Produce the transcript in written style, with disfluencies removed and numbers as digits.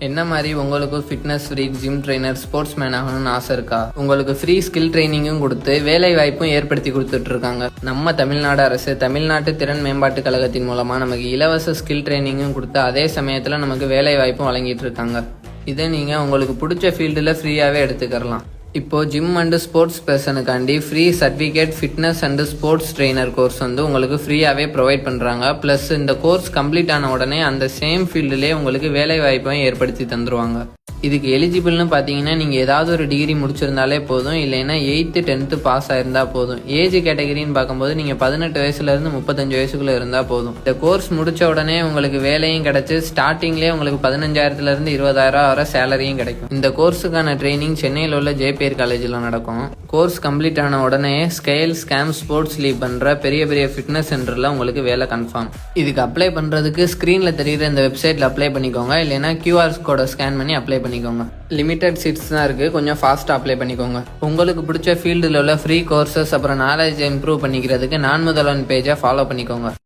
என்ன மாதிரி உங்களுக்கு fitness freak, gym trainer, sportsman ஆகணும்னு ஆசை இருக்கா? உங்களுக்கு ஃப்ரீ ஸ்கில் ட்ரைனிங்கும் கொடுத்து வேலை வாய்ப்பும் ஏற்படுத்தி கொடுத்துட்டு இருக்காங்க. நம்ம தமிழ்நாடு அரசு தமிழ்நாட்டு திறன் மேம்பாட்டு கழகத்தின் மூலமா நமக்கு இலவச ஸ்கில் ட்ரைனிங்கும் கொடுத்து அதே சமயத்தில் நமக்கு வேலை வாய்ப்பும் வழங்கிட்டு இருக்காங்க. இதை நீங்கள் உங்களுக்கு பிடிச்ச ஃபீல்டில் ஃப்ரீயாகவே எடுத்துக்கலாம். இப்போ ஜிம் அண்டு ஸ்போர்ட்ஸ் பர்சனுக்காண்டி free certificate fitness and sports trainer course உங்களுக்கு ஃப்ரீயாகவே ப்ரொவைட் பண்ணுறாங்க. ப்ளஸ் இந்த கோர்ஸ் கம்ப்ளீட் ஆன உடனே அந்த சேம் ஃபீல்டுலேயே உங்களுக்கு வேலை வாய்ப்பையும் ஏற்படுத்தி தந்துருவாங்க. இதுக்கு எலிஜிபிள்னு பார்த்தீங்கன்னா நீங்கள் ஏதாவது ஒரு டிகிரி முடிச்சிருந்தாலே போதும், இல்லைன்னா 8th 10th பாஸ் ஆயிருந்தால் போதும். ஏஜ் கேட்டகரின்னு பார்க்கும்போது நீங்கள் 18 வயசுலேருந்து 35 வயசுக்குள்ளே இருந்தால் போதும். இந்த கோர்ஸ் முடித்த உடனே உங்களுக்கு வேலையும் கிடச்சி ஸ்டார்டிங்லேயே உங்களுக்கு 15,000 20,000 வரை சேலரியும் கிடைக்கும். இந்த கோர்ஸுக்கான ட்ரைனிங் சென்னையில் உள்ள ஜேபிஆர் காலேஜில் நடக்கும். கோர்ஸ் கம்ப்ளீட் ஆன உடனே ஸ்கேல், ஸ்கேம், ஸ்போர்ட்ஸ் லீவ் பண்ணுற பெரிய பெரிய ஃபிட்னஸ் சென்டரில் உங்களுக்கு வேலை கன்ஃபார்ம். இதுக்கு அப்ளை பண்ணுறதுக்கு ஸ்க்ரீனில் தெரியுற இந்த வெப்சைட்டில் அப்ளை பண்ணிக்கோங்க, இல்லைன்னா QR கோடை ஸ்கேன் பண்ணி அப்ளை பண்ணிக்கோங்க. லிமிட்டட் சீட்ஸ் தான் இருக்குது, கொஞ்சம் ஃபாஸ்ட்டாக அப்ளை பண்ணிக்கோங்க. உங்களுக்கு பிடிச்ச ஃபீல்டில் உள்ள ஃப்ரீ கோர்சஸ் அப்புறம் நாலேஜ் இம்ப்ரூவ் பண்ணிக்கிறதுக்கு நான் முதல்வன் பேஜை ஃபாலோ பண்ணிக்கோங்க.